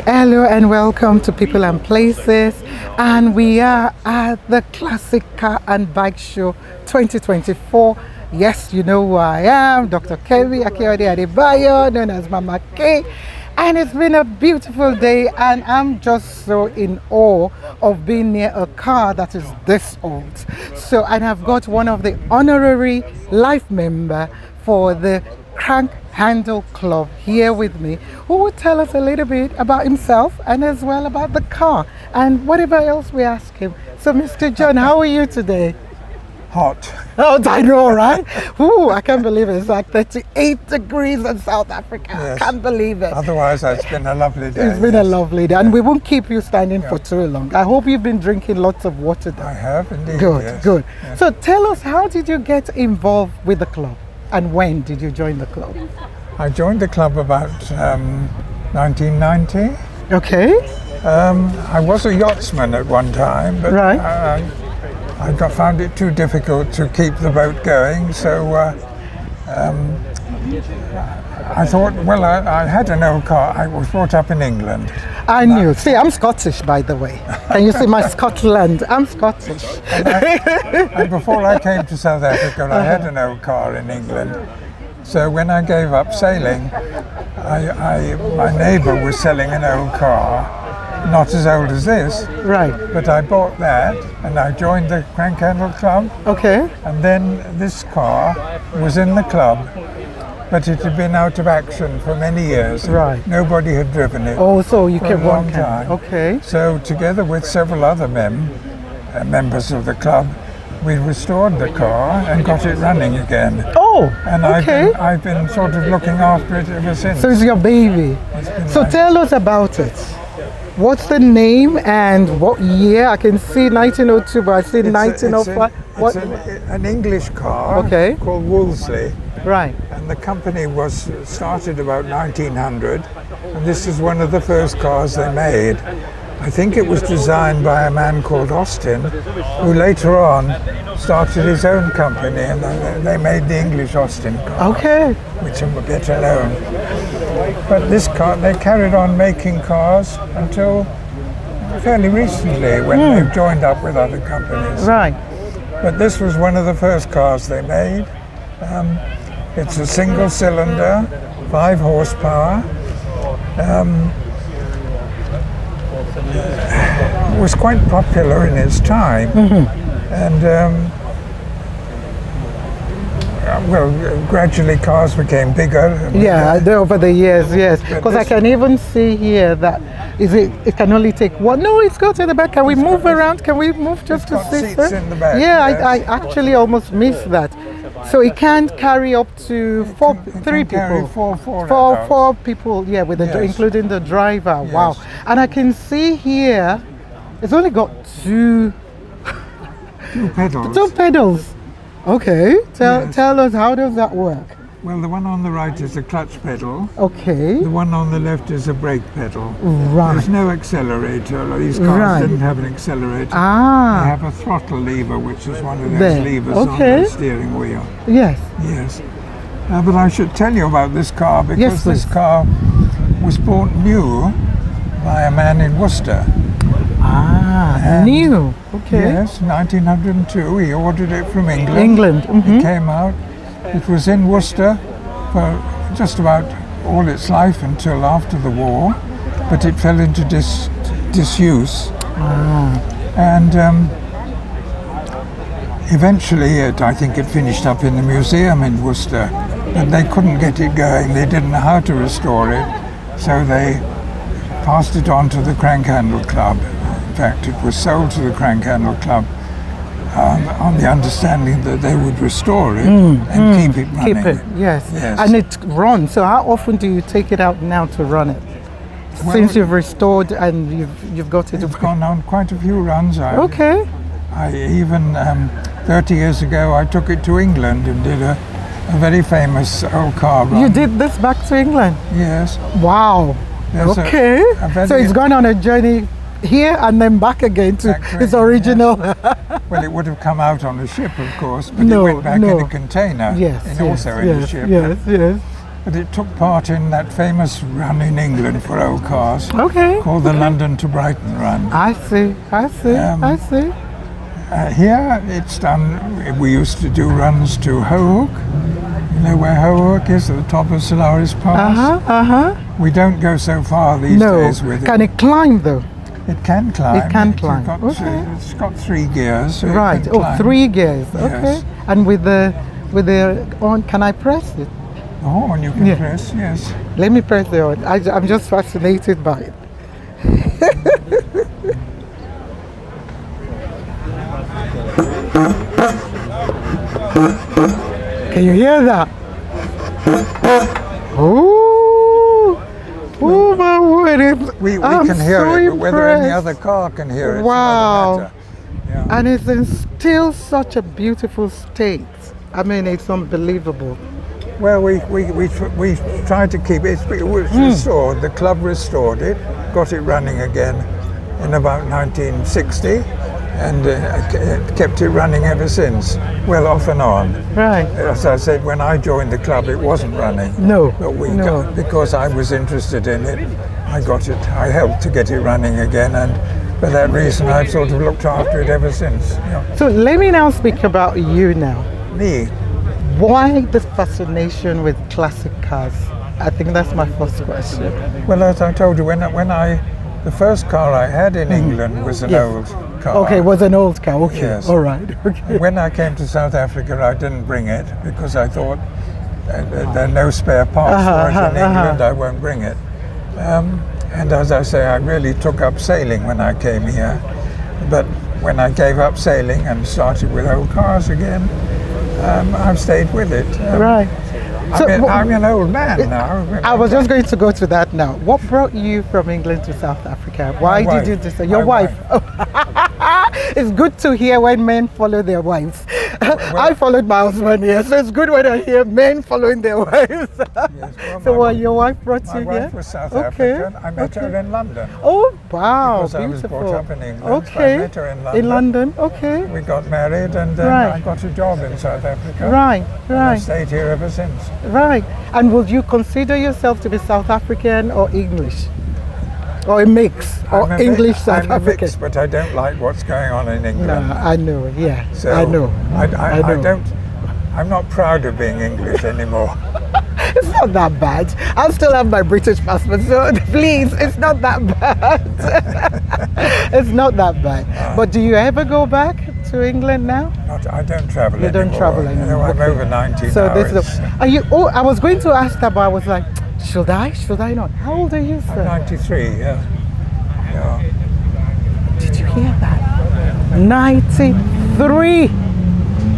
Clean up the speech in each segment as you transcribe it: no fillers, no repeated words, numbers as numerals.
hello and welcome to People and Places, and we are at the Classic Car and Bike Show 2024. Yes, you know who I am, Dr. Kevi Akeode Adebayo, known as Mama K, and it's been a beautiful day, and I'm just so in awe of being near a car that is this old. So, and I've got one of the honorary life member for the Crank Handle Club here with me, who will tell us a little bit about himself and as well about the car and whatever else we ask him. So, Mr. John, how are you today? Hot. Oh, I know, right? Ooh, I can't believe it. It's like 38 degrees in South Africa. Yes. I can't believe it. Otherwise, it's been a lovely day. It's been a lovely day, and we won't keep you standing for too long. I hope you've been drinking lots of water though. I have indeed. Good, yes. good. Yes. So tell us, how did you get involved with the club? And when did you join the club? I joined the club about 1990. Okay. I was a yachtsman at one time, but Right. I found it too difficult to keep the boat going, so I thought, well, I had an old car. I was brought up in England. I knew. See, I'm Scottish, by the way. Can you see my Scotland? I'm Scottish. And before I came to South Africa, I had an old car in England. So when I gave up sailing, my neighbour was selling an old car, not as old as this, Right. but I bought that and I joined the Crank Handle Club. Okay. And then this car was in the club, but it had been out of action for many years. Right. Nobody had driven it. Oh, so you for kept a long one time. Okay. So together with several other members of the club, we restored the car and got it running again. Oh, And okay. I've been sort of looking after it ever since. So it's your baby. It's been So nice. tell us about it. What's the name and what year? I can see 1902, but I see 1905. It's an English car Okay. called Wolseley, Right. and the company was started about 1900, and this is one of the first cars they made. I think it was designed by a man called Austin, who later on started his own company, and they made the English Austin car, Okay. which are better known. But this car, they carried on making cars until fairly recently, when they've joined up with other companies. Right. But this was one of the first cars they made. It's a single cylinder, 5 horsepower. It was quite popular in its time, and well, gradually cars became bigger. Yeah, over the years, yes. Because I can even see here that it can only take one. No, it's got to the back. Can we move around? Can we move just to got see? seats in the back, Yeah, yes. I actually almost missed that. So it can carry up to three carry people. four adults. Four people, yeah, with Yes. including the driver. Yes. Wow. And I can see here, it's only got two Pedals. pedals. Okay. Yes. Tell us, how does that work? Well, the one on the right is a clutch pedal. Okay. The one on the left is a brake pedal. Right. There's no accelerator. These cars Right. didn't have an accelerator. They Ah. have a throttle lever, which is one of those There. levers Okay. on the steering wheel. Yes. Yes. But I should tell you about this car because Yes, this please. car was bought new by a man in Worcester. Ah, And- new. Okay. Yes, 1902. He ordered it from England. England. Mhm. It came out. It was in Worcester for just about all its life until after the war, but it fell into disuse. And eventually, I think it finished up in the museum in Worcester, but they couldn't get it going. They didn't know how to restore it, so they passed it on to the Crank Handle Club. In fact, it was sold to the Crank Handle Club on the understanding that they would restore it and keep it running. Keep it. Yes. Yes. And it runs. So how often do you take it out now to run it? Well, Since you've restored and you've got it. It's gone on quite a few runs. Okay. I even 30 years ago I took it to England and did a very famous old car run. You did this back to England. Yes. Wow. There's Okay. a very- So it's gone on a journey here and then back again to Back to its England, original. Well, it would have come out on a ship, of course, but No, it went back no. in a container Yes. and yes, also in yes, the ship. Yes. Yes. But it took part in that famous run in England for old cars Okay. called the London to Brighton run. I see. I see. Here it's done, we used to do runs to Hohook. You know where Hohook is, at the top of Solaris Pass? We don't go so far these days with it. Can it climb though? It can climb. It can climb. It's got 3 gears. So Right. It can climb. 3 gears. Okay. Yes. And with the on, can I press it? The horn you can Yeah. press, yes. Let me press the on. I'm just fascinated by it. Can you hear that? Oh, oh my word! We I'm can hear so it, but whether any impressed. other car can hear it, Wow. it's another matter. Yeah. And it's in still such a beautiful state. I mean, it's unbelievable. Well, we tried to keep it. It was restored. The club restored it, got it running again in about 1960, and kept it running ever since. Well, off and on. Right. As I said, when I joined the club, it wasn't running. No. But No. because I was interested in it, I got it. I helped to get it running again, and for that reason, I've sort of looked after it ever since. Yeah. So let me now speak about you now. Me. Why the fascination with classic cars? I think that's my first question. Well, as I told you, the first car I had in England was an Yes. old car. Okay, it was an old car. Okay, Yes. all right. Okay. When I came to South Africa, I didn't bring it because I thought there are no spare parts for it in England. I won't bring it. And as I say, I really took up sailing when I came here. But when I gave up sailing and started with old cars again, I've stayed with it. Right. So, I'm an old man now. I was just going to go to that now. What brought you from England to South Africa? Why My did you wife. decide? Your My wife. It's good to hear when men follow their wives. I followed my husband here, so it's good when I hear men following their wives. Yes, So your wife brought my you wife here? was South Okay. African. I met her in London. Oh, wow, Because I was beautiful. brought up in England, so I Okay. met her in In London, okay. We got married, and then Right. I got a job in South Africa. Right, And I right, stayed here ever since. right. And would you consider yourself to be South African or English? Or a mix? Or I'm a English mix, South I'm a African? mix, but I don't like what's going on in No, England. I know, yeah. So I know. I know. don't. I'm not proud of being English anymore. It's not that bad. I still have my British passport, so please, it's not that bad. It's not that bad. But do you ever go back to England now? I don't travel You anymore. don't travel You know, anymore, I'm okay. over 90 So now. this is. It's- Are you? Oh, I was going to ask that, but I was like, should I? Should I not? How old are you, I'm sir? 93. Yeah. Yeah. Did you hear that? 93.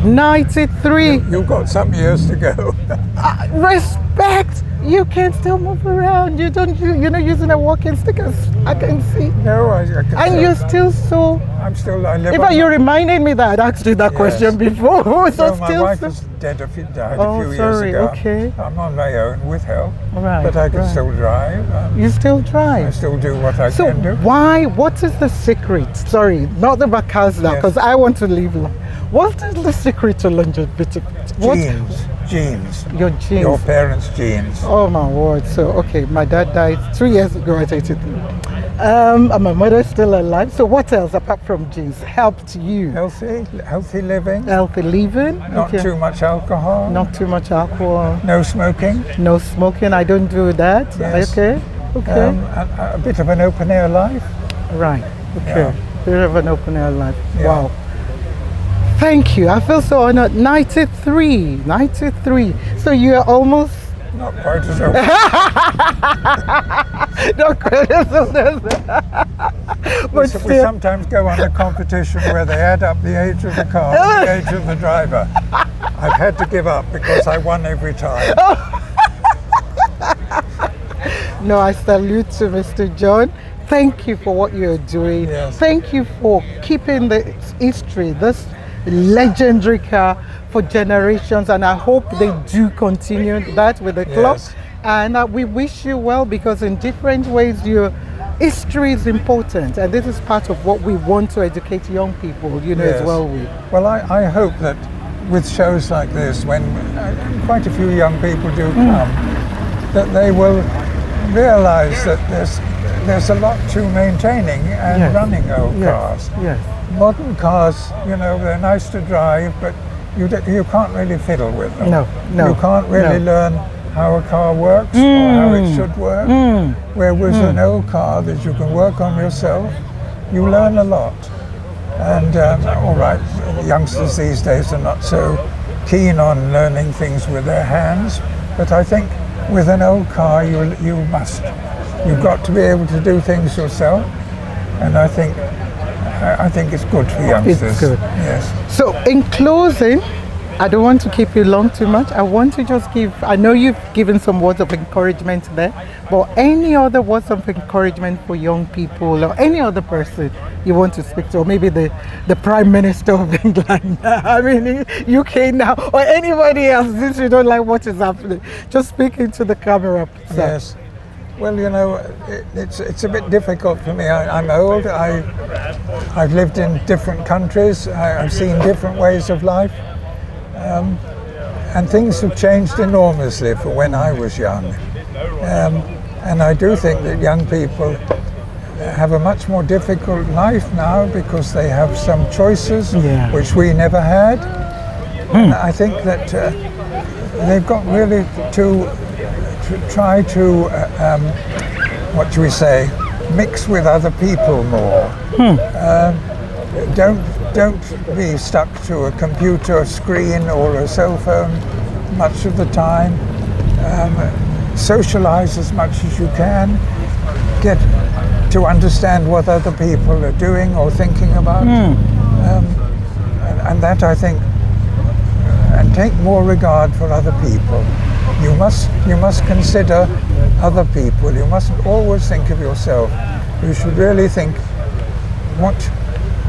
93. You've got some years to go. Respect. You can still move around. You're not using a walking stick, as I can see. No, I can And say- you're still so. I live In on fact, you reminded me that I'd asked you that Yes. question before. So No, my still. wife is dead. Died Oh, a few sorry, years ago. okay. I'm on my own with help, Right, but I can right. still drive. You still I drive. still do what I So can do. why? What is the secret? Sorry, not about cars now, Yes. because I want to live long. What is the secret to longevity? What? Genes. Your genes. Your parents' genes. Oh my word! So okay, my dad died 3 years ago at 83. And my mother's still alive. So what else apart from genes helped you? Healthy living. Healthy living. Not too much alcohol. Not too much alcohol. No smoking. No smoking. I don't do that. Yes. Okay. Okay. A bit of an open air life. Right. Okay. Yeah. Bit of an open air life. Yeah. Wow. Thank you. I feel so honored. 93. 93. So you are almost. Not quite as open. Not quite as old as but We still. sometimes go on a competition where they add up the age of the car and the age of the driver. I've had to give up because I won every time. No, I salute to Mr. John. Thank you for what you're doing. Yes. Thank you for keeping the history, this legendary car for generations, and I hope they do continue that with the club. Yes. And we wish you well, because in different ways your history is important, and this is part of what we want to educate young people, as Yes. well with. Well, I hope that with shows like this, when quite a few young people do come, that they will realise that there's a lot to maintaining and Yes. running old Yes. cars. Yes. Modern cars, you know, they're nice to drive, but you can't really fiddle with them. No, no, You can't really no. learn how a car works or how it should work. Where with an old car that you can work on yourself, you learn a lot. And all right, youngsters these days are not so keen on learning things with their hands, but I think with an old car you've got to be able to do things yourself, and I think it's good for youngsters. It's good. Yes. So in closing, I don't want to keep you long too much. I want to just I know you've given some words of encouragement there, but any other words of encouragement for young people or any other person you want to speak to, or maybe the Prime Minister of England, I mean UK now, or anybody else, since you don't like what is happening, just speak into the camera. Sir. Yes. Well, you know, it's a bit difficult for me. I'm old. I've lived in different countries. I've seen different ways of life. And things have changed enormously from when I was young. And I do think that young people have a much more difficult life now because they have some choices which we never had. And I think that they've got really to try to, what do we say, mix with other people more. Don't be stuck to a computer screen or a cell phone much of the time. Socialize as much as you can. Get to understand what other people are doing or thinking about. And that, I think, and take more regard for other people. You must consider other people. You mustn't always think of yourself. You should really think,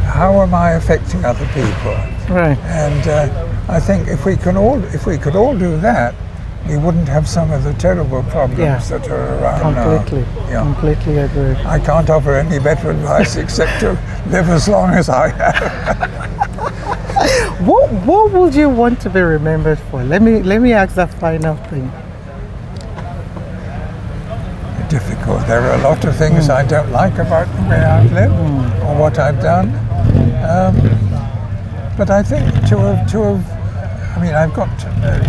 how am I affecting other people? Right. And I think if we could all do that, we wouldn't have some of the terrible problems that are around completely, now. Completely agree. I can't offer any better advice except to live as long as I have. What would you want to be remembered for? Let me ask that final thing. Difficult. There are a lot of things I don't like about the way I've lived or what I've done. But I think to have I mean, I've got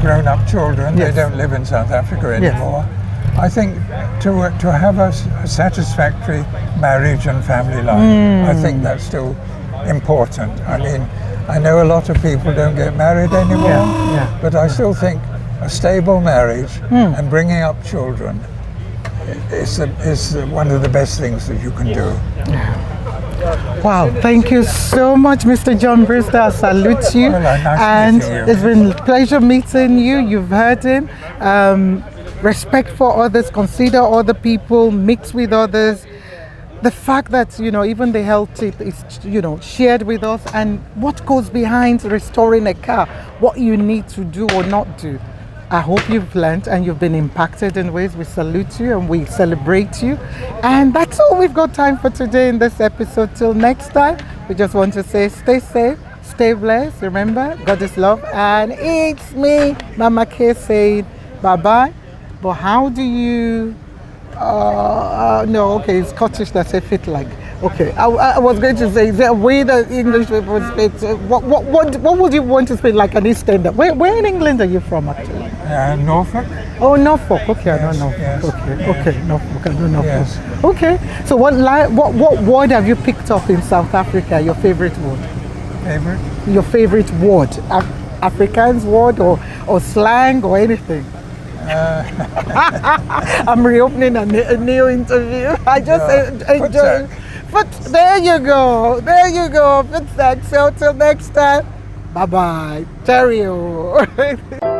grown-up children. Yes. They don't live in South Africa anymore. Yes. I think to have a satisfactory marriage and family life, I think that's still important. I mean, I know a lot of people don't get married anymore, but I still think a stable marriage and bringing up children is one of the best things that you can do. Wow, thank you so much, Mr. John Brewster. I salute you. Well, nice and meeting you. It's been a pleasure meeting you. You've heard him. Respect for others, consider other people, mix with others. The fact that, even the health tip is, shared with us, and what goes behind restoring a car, what you need to do or not do. I hope you've learned and you've been impacted in ways. We salute you and we celebrate you. And that's all we've got time for today in this episode. Till next time, we just want to say stay safe, stay blessed. Remember, God is love. And it's me, Mama K, saying bye-bye. But how do you... no, okay, it's Scottish that say fit like. Okay, I was going to say, is there a way that English people speak? What would you want to speak like an Eastender? Where in England are you from, actually? Norfolk. Oh, Norfolk. Okay, I know Norfolk. Yes. Okay, Norfolk. I know Norfolk. Yes. Okay, so what word have you picked up in South Africa? Your favorite word? Favorite? Your favorite word? Afrikaans word or slang or anything? I'm reopening a new interview. I just enjoy. But there you go. But so till next time. Bye bye. Cheerio.